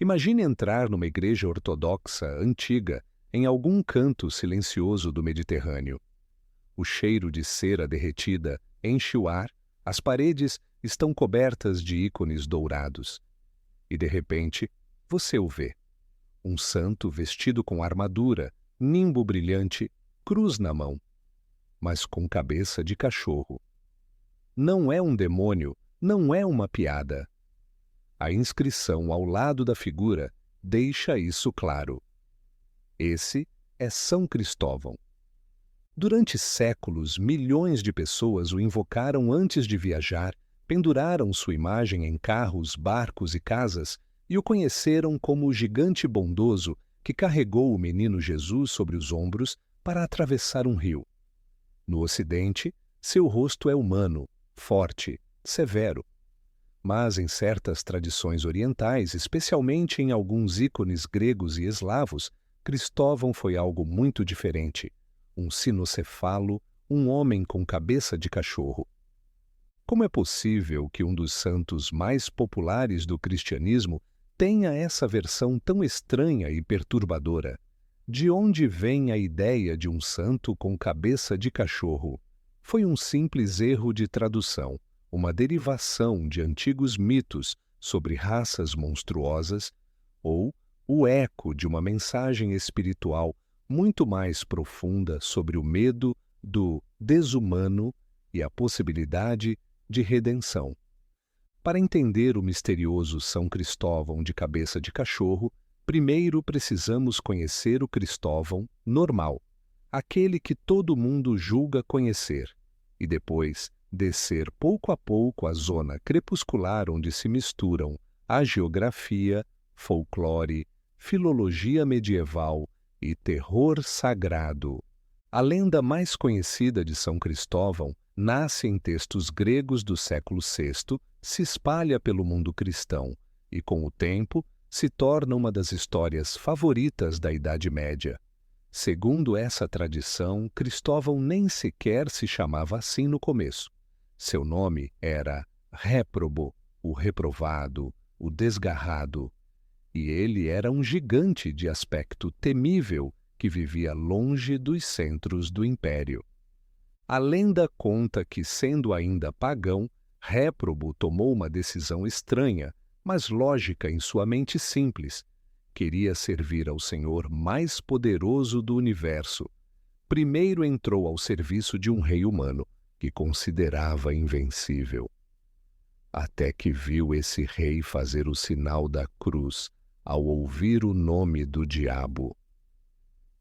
Imagine entrar numa igreja ortodoxa antiga em algum canto silencioso do Mediterrâneo. O cheiro de cera derretida enche o ar, as paredes estão cobertas de ícones dourados. E, de repente, você o vê. Um santo vestido com armadura, nimbo brilhante, cruz na mão, mas com cabeça de cachorro. Não é um demônio, não é uma piada. A inscrição ao lado da figura deixa isso claro. Esse é São Cristóvão. Durante séculos, milhões de pessoas o invocaram antes de viajar, penduraram sua imagem em carros, barcos e casas e o conheceram como o gigante bondoso que carregou o menino Jesus sobre os ombros para atravessar um rio. No Ocidente, seu rosto é humano, forte, severo. Mas em certas tradições orientais, especialmente em alguns ícones gregos e eslavos, Cristóvão foi algo muito diferente. Um cinocefalo, um homem com cabeça de cachorro. Como é possível que um dos santos mais populares do cristianismo tenha essa versão tão estranha e perturbadora? De onde vem a ideia de um santo com cabeça de cachorro? Foi um simples erro de tradução, uma derivação de antigos mitos sobre raças monstruosas, ou o eco de uma mensagem espiritual muito mais profunda sobre o medo do desumano e a possibilidade de redenção. Para entender o misterioso São Cristóvão de cabeça de cachorro, primeiro precisamos conhecer o Cristóvão normal, aquele que todo mundo julga conhecer, e depois descer pouco a pouco a zona crepuscular onde se misturam hagiografia, folclore, filologia medieval e terror sagrado. A lenda mais conhecida de São Cristóvão nasce em textos gregos do século VI, se espalha pelo mundo cristão e, com o tempo, se torna uma das histórias favoritas da Idade Média. Segundo essa tradição, Cristóvão nem sequer se chamava assim no começo. Seu nome era Réprobo, o reprovado, o desgarrado. E ele era um gigante de aspecto temível que vivia longe dos centros do império. A lenda conta que, sendo ainda pagão, Réprobo tomou uma decisão estranha, mas lógica em sua mente simples. Queria servir ao Senhor mais poderoso do universo. Primeiro entrou ao serviço de um rei humano, que considerava invencível. Até que viu esse rei fazer o sinal da cruz ao ouvir o nome do diabo.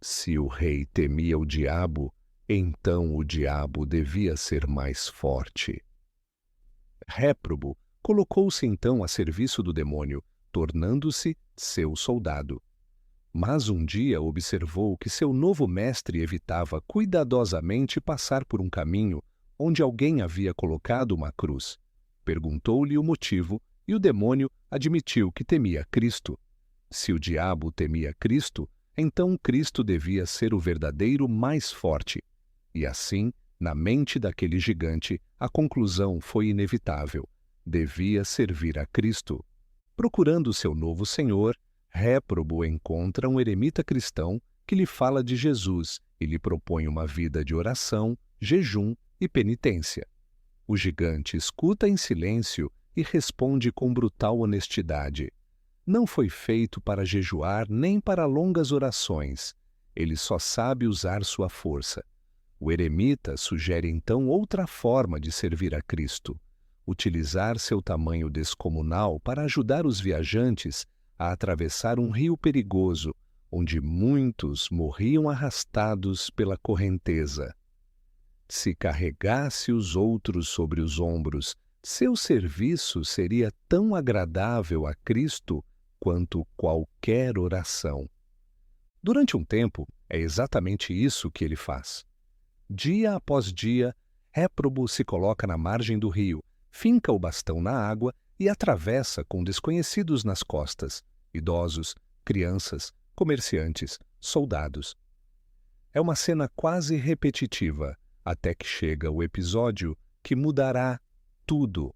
Se o rei temia o diabo, então o diabo devia ser mais forte. Réprobo colocou-se então a serviço do demônio, tornando-se seu soldado. Mas um dia observou que seu novo mestre evitava cuidadosamente passar por um caminho onde alguém havia colocado uma cruz. Perguntou-lhe o motivo e o demônio admitiu que temia Cristo. Se o diabo temia Cristo, então Cristo devia ser o verdadeiro mais forte. E assim, na mente daquele gigante, a conclusão foi inevitável. Devia servir a Cristo. Procurando seu novo senhor, Réprobo encontra um eremita cristão que lhe fala de Jesus e lhe propõe uma vida de oração, jejum e penitência. O gigante escuta em silêncio e responde com brutal honestidade. Não foi feito para jejuar nem para longas orações. Ele só sabe usar sua força. O eremita sugere então outra forma de servir a Cristo: utilizar seu tamanho descomunal para ajudar os viajantes a atravessar um rio perigoso, onde muitos morriam arrastados pela correnteza. Se carregasse os outros sobre os ombros, seu serviço seria tão agradável a Cristo quanto qualquer oração. Durante um tempo, é exatamente isso que ele faz. Dia após dia, Réprobo se coloca na margem do rio, finca o bastão na água e atravessa com desconhecidos nas costas, idosos, crianças, comerciantes, soldados. É uma cena quase repetitiva, até que chega o episódio que mudará tudo.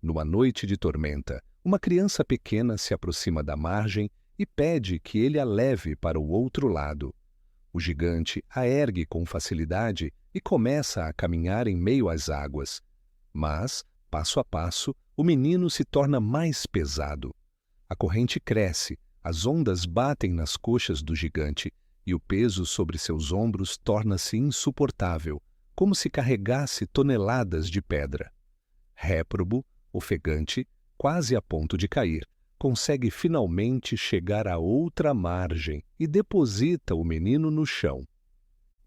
Numa noite de tormenta, Uma criança pequena se aproxima da margem e pede que ele a leve para o outro lado. O gigante a ergue com facilidade e começa a caminhar em meio às águas. Mas, passo a passo, o menino se torna mais pesado. A corrente cresce, as ondas batem nas coxas do gigante e o peso sobre seus ombros torna-se insuportável, como se carregasse toneladas de pedra. Réprobo, ofegante, quase a ponto de cair, consegue finalmente chegar à outra margem e deposita o menino no chão.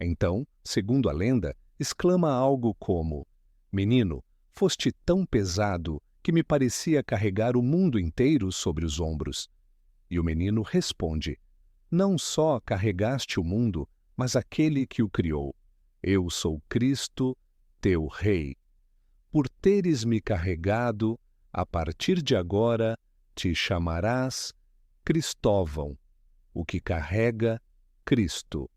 Então, segundo a lenda, exclama algo como: "Menino, foste tão pesado que me parecia carregar o mundo inteiro sobre os ombros." E o menino responde: "Não só carregaste o mundo, mas aquele que o criou. Eu sou Cristo, teu Rei. Por teres me carregado, a partir de agora te chamarás Cristóvão, o que carrega Cristo."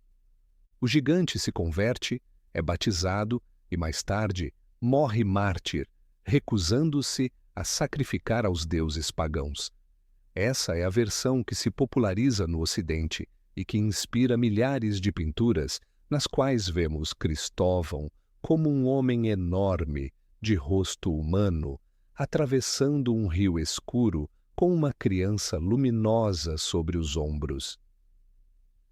O gigante se converte, é batizado e, mais tarde, morre mártir, recusando-se a sacrificar aos deuses pagãos. Essa é a versão que se populariza no Ocidente e que inspira milhares de pinturas nas quais vemos Cristóvão como um homem enorme, de rosto humano, atravessando um rio escuro com uma criança luminosa sobre os ombros.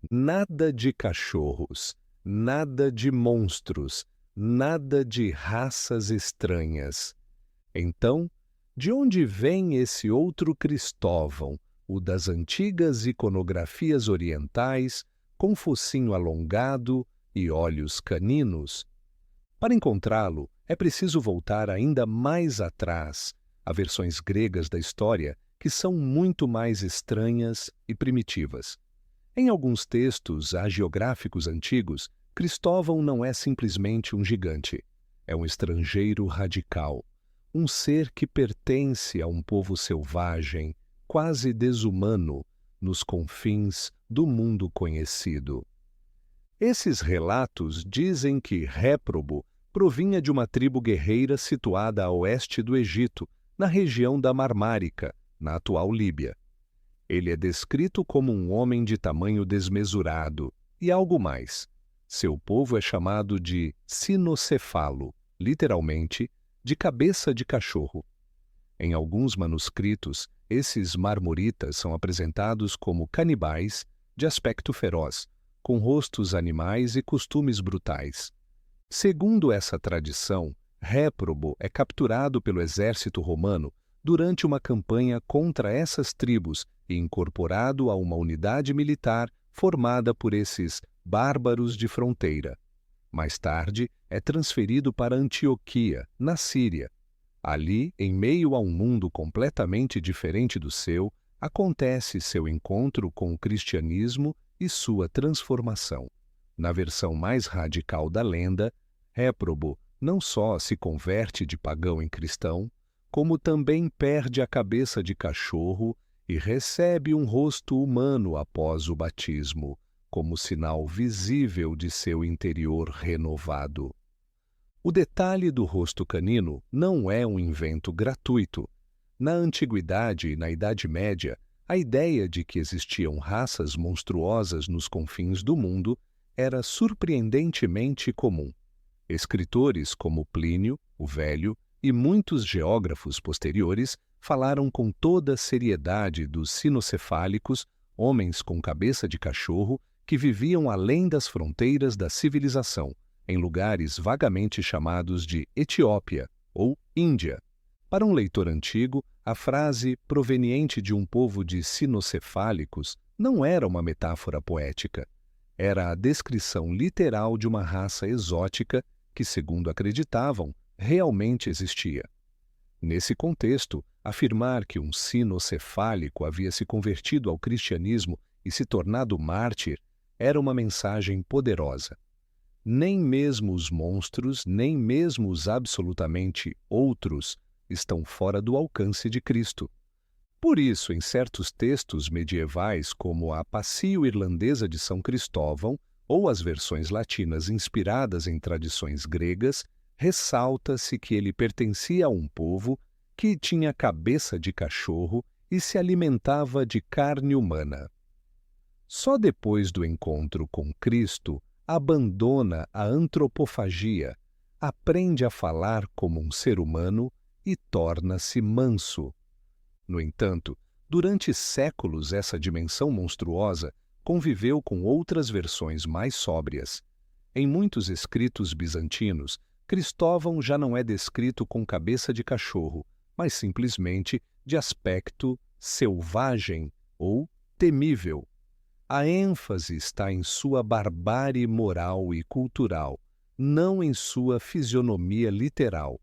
Nada de cachorros, nada de monstros, nada de raças estranhas. Então, de onde vem esse outro Cristóvão, o das antigas iconografias orientais, com focinho alongado e olhos caninos? Para encontrá-lo, é preciso voltar ainda mais atrás, a versões gregas da história que são muito mais estranhas e primitivas. Em alguns textos hagiográficos antigos, Cristóvão não é simplesmente um gigante. É um estrangeiro radical, um ser que pertence a um povo selvagem, quase desumano, nos confins do mundo conhecido. Esses relatos dizem que Réprobo provinha de uma tribo guerreira situada a oeste do Egito, na região da Marmárica, na atual Líbia. Ele é descrito como um homem de tamanho desmesurado e algo mais. Seu povo é chamado de cinocefalo, literalmente, de cabeça de cachorro. Em alguns manuscritos, esses marmoritas são apresentados como canibais de aspecto feroz, com rostos animais e costumes brutais. Segundo essa tradição, Réprobo é capturado pelo exército romano durante uma campanha contra essas tribos e incorporado a uma unidade militar formada por esses bárbaros de fronteira. Mais tarde, é transferido para Antioquia, na Síria. Ali, em meio a um mundo completamente diferente do seu, acontece seu encontro com o cristianismo e sua transformação. Na versão mais radical da lenda, Réprobo não só se converte de pagão em cristão, como também perde a cabeça de cachorro e recebe um rosto humano após o batismo, como sinal visível de seu interior renovado. O detalhe do rosto canino não é um invento gratuito. Na Antiguidade e na Idade Média, a ideia de que existiam raças monstruosas nos confins do mundo era surpreendentemente comum. Escritores como Plínio, o Velho, e muitos geógrafos posteriores falaram com toda seriedade dos cinocefálicos, homens com cabeça de cachorro, que viviam além das fronteiras da civilização, em lugares vagamente chamados de Etiópia ou Índia. Para um leitor antigo, a frase proveniente de um povo de cinocefálicos não era uma metáfora poética. Era a descrição literal de uma raça exótica que, segundo acreditavam, realmente existia. Nesse contexto, afirmar que um cinocefálico havia se convertido ao cristianismo e se tornado mártir era uma mensagem poderosa. Nem mesmo os monstros, nem mesmo os absolutamente outros, estão fora do alcance de Cristo. Por isso, em certos textos medievais, como a Passio Irlandesa de São Cristóvão ou as versões latinas inspiradas em tradições gregas, ressalta-se que ele pertencia a um povo que tinha cabeça de cachorro e se alimentava de carne humana. Só depois do encontro com Cristo, abandona a antropofagia, aprende a falar como um ser humano e torna-se manso. No entanto, durante séculos essa dimensão monstruosa conviveu com outras versões mais sóbrias. Em muitos escritos bizantinos, Cristóvão já não é descrito com cabeça de cachorro, mas simplesmente de aspecto selvagem ou temível. A ênfase está em sua barbárie moral e cultural, não em sua fisionomia literal.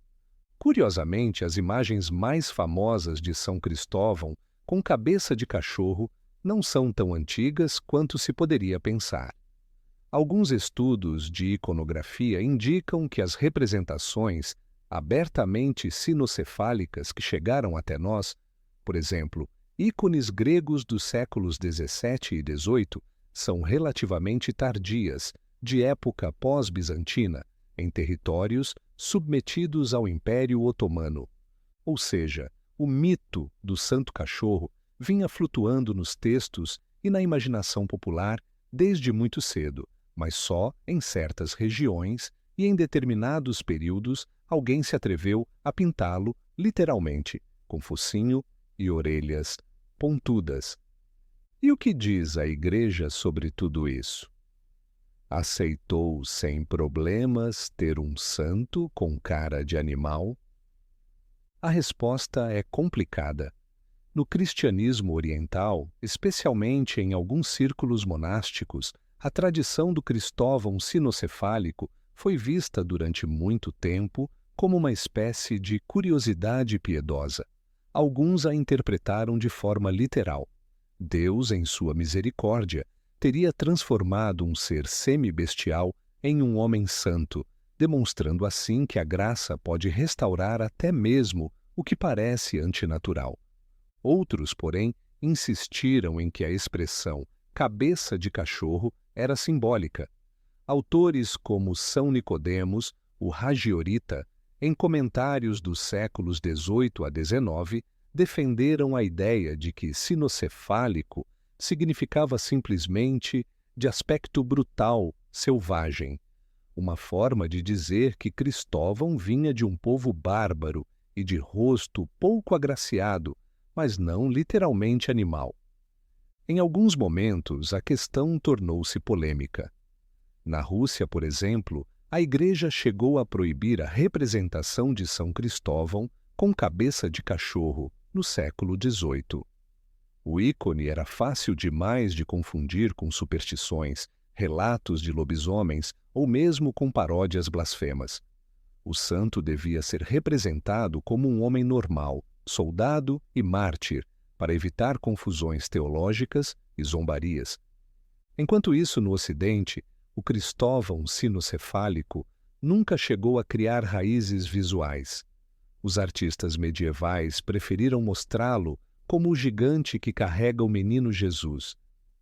Curiosamente, as imagens mais famosas de São Cristóvão, com cabeça de cachorro, não são tão antigas quanto se poderia pensar. Alguns estudos de iconografia indicam que as representações abertamente sinocefálicas que chegaram até nós, por exemplo, ícones gregos dos séculos XVII e XVIII, são relativamente tardias, de época pós-bizantina, em territórios submetidos ao Império Otomano. Ou seja, o mito do Santo Cachorro vinha flutuando nos textos e na imaginação popular desde muito cedo, mas só em certas regiões e em determinados períodos alguém se atreveu a pintá-lo literalmente, com focinho e orelhas pontudas. E o que diz a Igreja sobre tudo isso? Aceitou sem problemas ter um santo com cara de animal? A resposta é complicada. No cristianismo oriental, especialmente em alguns círculos monásticos, a tradição do Cristóvão sinocefálico foi vista durante muito tempo como uma espécie de curiosidade piedosa. Alguns a interpretaram de forma literal. Deus, em sua misericórdia, teria transformado um ser semi-bestial em um homem santo, demonstrando assim que a graça pode restaurar até mesmo o que parece antinatural. Outros, porém, insistiram em que a expressão cabeça de cachorro era simbólica. Autores como São Nicodemos, o Hagiorita, em comentários dos séculos XVIII a XIX, defenderam a ideia de que sinocefálico significava simplesmente de aspecto brutal, selvagem, uma forma de dizer que Cristóvão vinha de um povo bárbaro e de rosto pouco agraciado, mas não literalmente animal. Em alguns momentos, a questão tornou-se polêmica. Na Rússia, por exemplo, a Igreja chegou a proibir a representação de São Cristóvão com cabeça de cachorro no século XVIII. O ícone era fácil demais de confundir com superstições, relatos de lobisomens ou mesmo com paródias blasfemas. O santo devia ser representado como um homem normal, soldado e mártir, para evitar confusões teológicas e zombarias. Enquanto isso, no Ocidente, o Cristóvão sinocefálico nunca chegou a criar raízes visuais. Os artistas medievais preferiram mostrá-lo como o gigante que carrega o menino Jesus.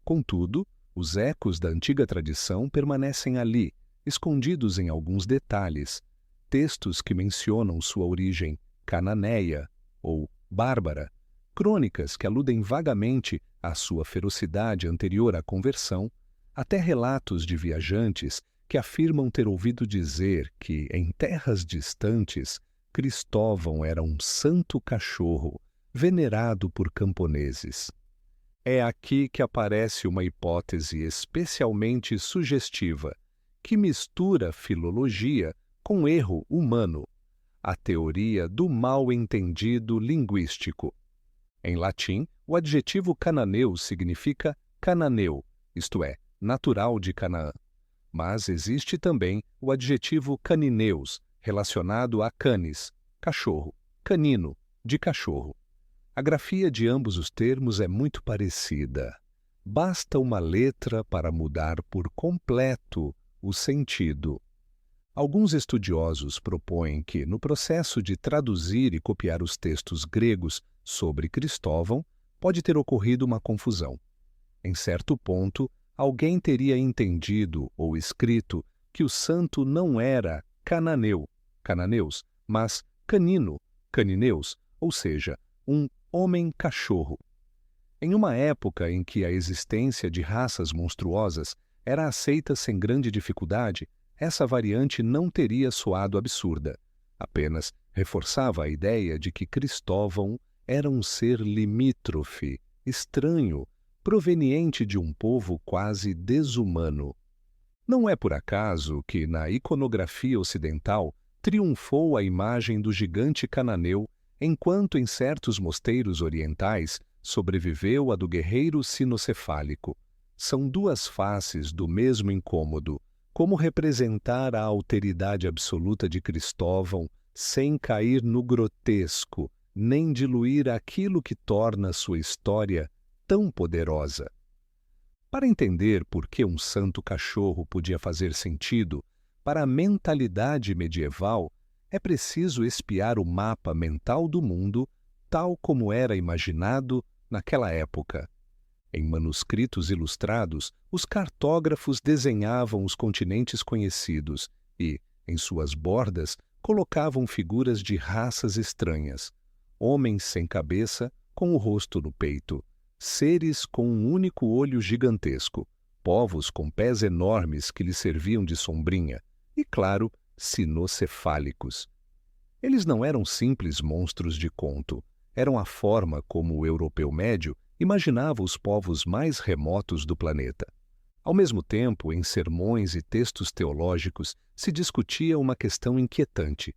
Contudo, os ecos da antiga tradição permanecem ali, escondidos em alguns detalhes, textos que mencionam sua origem cananeia ou bárbara, crônicas que aludem vagamente à sua ferocidade anterior à conversão, até relatos de viajantes que afirmam ter ouvido dizer que, em terras distantes, Cristóvão era um santo cachorro, venerado por camponeses. É aqui que aparece uma hipótese especialmente sugestiva, que mistura filologia com erro humano, a teoria do mal-entendido linguístico. Em latim, o adjetivo cananeu significa cananeu, isto é, natural de Canaã. Mas existe também o adjetivo canineus, relacionado a canis, cachorro, canino, de cachorro. A grafia de ambos os termos é muito parecida. Basta uma letra para mudar por completo o sentido. Alguns estudiosos propõem que, no processo de traduzir e copiar os textos gregos sobre Cristóvão, pode ter ocorrido uma confusão. Em certo ponto, alguém teria entendido ou escrito que o santo não era cananeu, cananeus, mas canino, canineus, ou seja, um homem-cachorro. Em uma época em que a existência de raças monstruosas era aceita sem grande dificuldade, essa variante não teria soado absurda. Apenas reforçava a ideia de que Cristóvão era um ser limítrofe, estranho, proveniente de um povo quase desumano. Não é por acaso que, na iconografia ocidental, triunfou a imagem do gigante cananeu, enquanto em certos mosteiros orientais sobreviveu a do guerreiro sinocefálico. São duas faces do mesmo incômodo. Como representar a alteridade absoluta de Cristóvão sem cair no grotesco, nem diluir aquilo que torna sua história tão poderosa? Para entender por que um santo cachorro podia fazer sentido para a mentalidade medieval, é preciso espiar o mapa mental do mundo tal como era imaginado naquela época. Em manuscritos ilustrados, os cartógrafos desenhavam os continentes conhecidos e, em suas bordas, colocavam figuras de raças estranhas. Homens sem cabeça, com o rosto no peito. Seres com um único olho gigantesco. Povos com pés enormes que lhes serviam de sombrinha. E, claro, sinocefálicos. Eles não eram simples monstros de conto. Eram a forma como o europeu médio imaginava os povos mais remotos do planeta. Ao mesmo tempo, em sermões e textos teológicos, se discutia uma questão inquietante.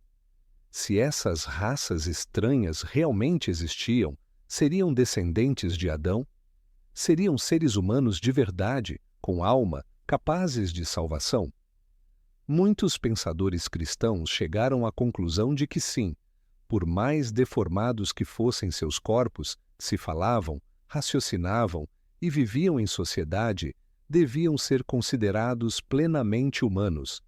Se essas raças estranhas realmente existiam, seriam descendentes de Adão? Seriam seres humanos de verdade, com alma, capazes de salvação? Muitos pensadores cristãos chegaram à conclusão de que sim, por mais deformados que fossem seus corpos, se falavam, raciocinavam e viviam em sociedade, deviam ser considerados plenamente humanos.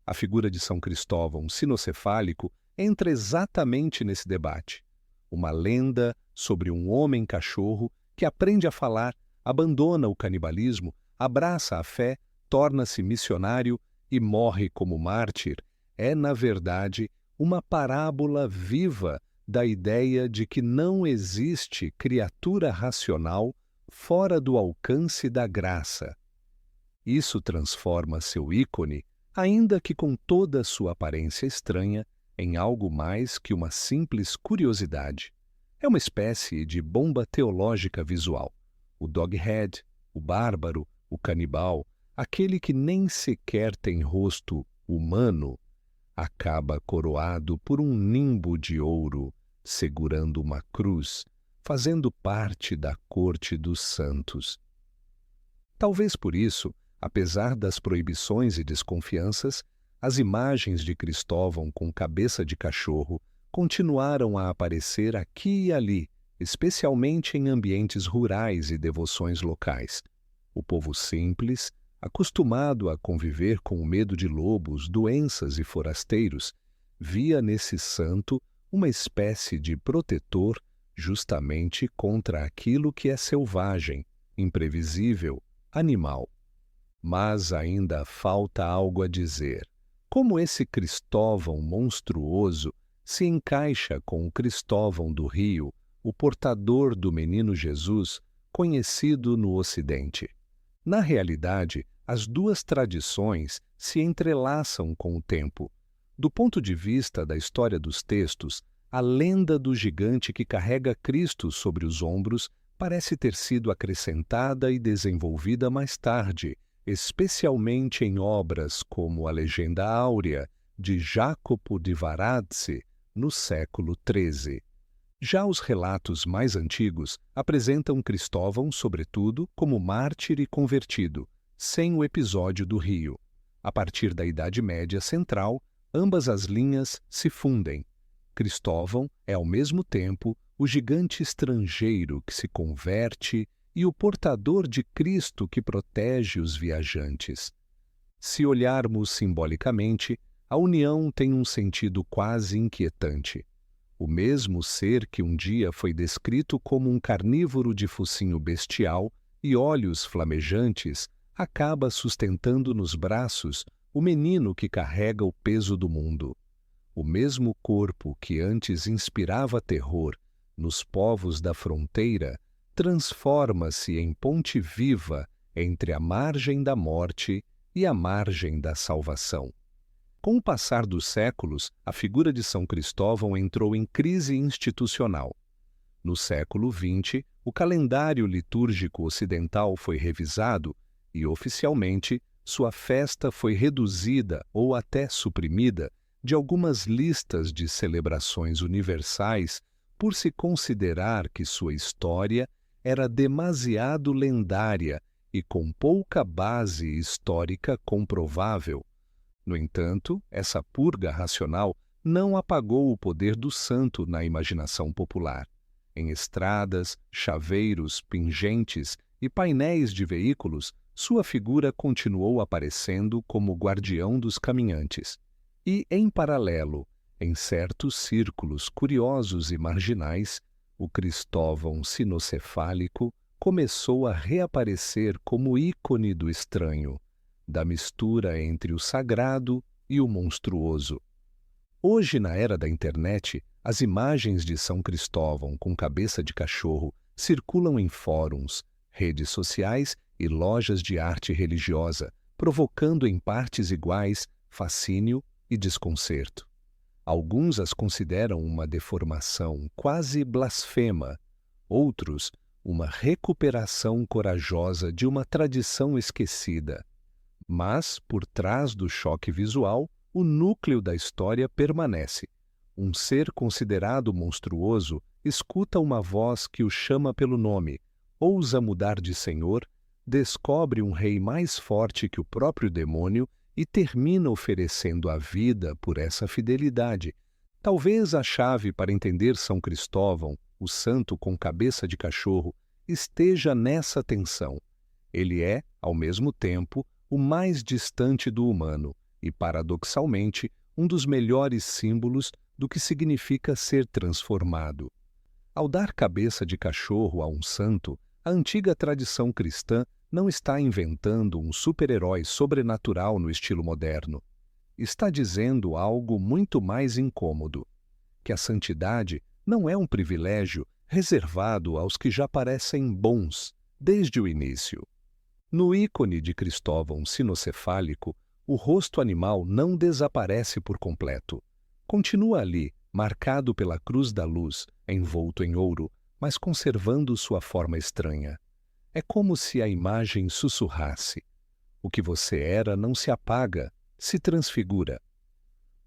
A figura de São Cristóvão sinocefálico entra exatamente nesse debate. Uma lenda sobre um homem-cachorro que aprende a falar, abandona o canibalismo, abraça a fé, torna-se missionário e morre como mártir, é, na verdade, uma parábola viva da ideia de que não existe criatura racional fora do alcance da graça. Isso transforma seu ícone, ainda que com toda a sua aparência estranha, em algo mais que uma simples curiosidade. É uma espécie de bomba teológica visual. O doghead, o bárbaro, o canibal, aquele que nem sequer tem rosto humano, acaba coroado por um nimbo de ouro, segurando uma cruz, fazendo parte da corte dos santos. Talvez por isso, apesar das proibições e desconfianças, as imagens de Cristóvão com cabeça de cachorro continuaram a aparecer aqui e ali, especialmente em ambientes rurais e devoções locais. O povo simples, acostumado a conviver com o medo de lobos, doenças e forasteiros, via nesse santo uma espécie de protetor justamente contra aquilo que é selvagem, imprevisível, animal. Mas ainda falta algo a dizer. Como esse Cristóvão monstruoso se encaixa com o Cristóvão do Rio, o portador do menino Jesus, conhecido no Ocidente? Na realidade, as duas tradições se entrelaçam com o tempo. Do ponto de vista da história dos textos, a lenda do gigante que carrega Cristo sobre os ombros parece ter sido acrescentada e desenvolvida mais tarde, especialmente em obras como a Legenda Áurea, de Jacopo di Varazze, no século XIII. Já os relatos mais antigos apresentam Cristóvão, sobretudo, como mártir e convertido, sem o episódio do rio. A partir da Idade Média Central, ambas as linhas se fundem. Cristóvão é, ao mesmo tempo, o gigante estrangeiro que se converte e o portador de Cristo que protege os viajantes. Se olharmos simbolicamente, a união tem um sentido quase inquietante. O mesmo ser que um dia foi descrito como um carnívoro de focinho bestial e olhos flamejantes acaba sustentando nos braços o menino que carrega o peso do mundo. o mesmo corpo que antes inspirava terror nos povos da fronteira transforma-se em ponte viva entre a margem da morte e a margem da salvação. Com o passar dos séculos, a figura de São Cristóvão entrou em crise institucional. No século XX, o calendário litúrgico ocidental foi revisado e, oficialmente, sua festa foi reduzida ou até suprimida de algumas listas de celebrações universais por se considerar que sua história era demasiado lendária e com pouca base histórica comprovável. No entanto, essa purga racional não apagou o poder do santo na imaginação popular. Em estradas, chaveiros, pingentes e painéis de veículos, sua figura continuou aparecendo como guardião dos caminhantes. E, em paralelo, em certos círculos curiosos e marginais, o Cristóvão sinocefálico começou a reaparecer como ícone do estranho, da mistura entre o sagrado e o monstruoso. Hoje, na era da internet, as imagens de São Cristóvão com cabeça de cachorro circulam em fóruns, redes sociais e lojas de arte religiosa, provocando em partes iguais fascínio e desconcerto. Alguns as consideram uma deformação quase blasfema, outros uma recuperação corajosa de uma tradição esquecida. Mas, por trás do choque visual, o núcleo da história permanece. Um ser considerado monstruoso escuta uma voz que o chama pelo nome, ousa mudar de senhor, descobre um rei mais forte que o próprio demônio e termina oferecendo a vida por essa fidelidade. Talvez a chave para entender São Cristóvão, o santo com cabeça de cachorro, esteja nessa tensão. Ele é, ao mesmo tempo, o mais distante do humano e, paradoxalmente, um dos melhores símbolos do que significa ser transformado. Ao dar cabeça de cachorro a um santo, a antiga tradição cristã não está inventando um super-herói sobrenatural no estilo moderno. Está dizendo algo muito mais incômodo, que a santidade não é um privilégio reservado aos que já parecem bons desde o início. No ícone de Cristóvão sinocefálico, o rosto animal não desaparece por completo. Continua ali, marcado pela cruz da luz, envolto em ouro, mas conservando sua forma estranha. É como se a imagem sussurrasse: o que você era não se apaga, se transfigura.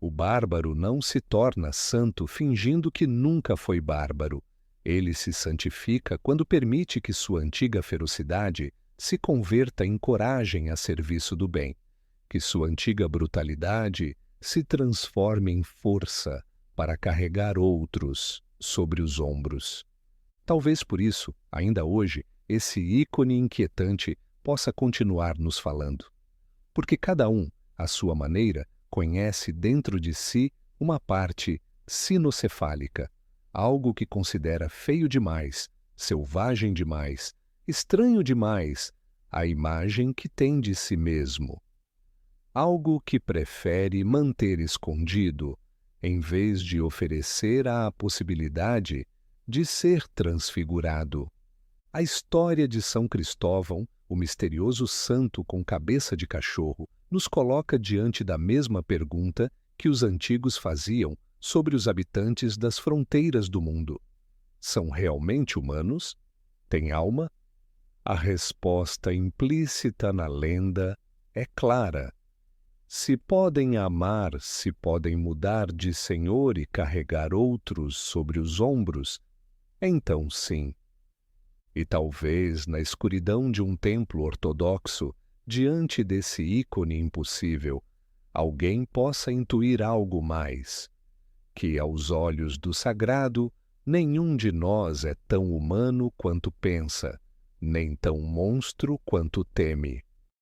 O bárbaro não se torna santo fingindo que nunca foi bárbaro. Ele se santifica quando permite que sua antiga ferocidade se converta em coragem a serviço do bem, que sua antiga brutalidade se transforme em força para carregar outros sobre os ombros. Talvez por isso, ainda hoje, esse ícone inquietante possa continuar nos falando. Porque cada um, à sua maneira, conhece dentro de si uma parte sinocefálica, algo que considera feio demais, selvagem demais, estranho demais, a imagem que tem de si mesmo. Algo que prefere manter escondido, em vez de oferecer a possibilidade de ser transfigurado. A história de São Cristóvão, o misterioso santo com cabeça de cachorro, nos coloca diante da mesma pergunta que os antigos faziam sobre os habitantes das fronteiras do mundo. São realmente humanos? Têm alma? A resposta implícita na lenda é clara. Se podem amar, se podem mudar de senhor e carregar outros sobre os ombros, então sim. E talvez na escuridão de um templo ortodoxo, diante desse ícone impossível, alguém possa intuir algo mais, que aos olhos do sagrado, nenhum de nós é tão humano quanto pensa, nem tão monstro quanto teme.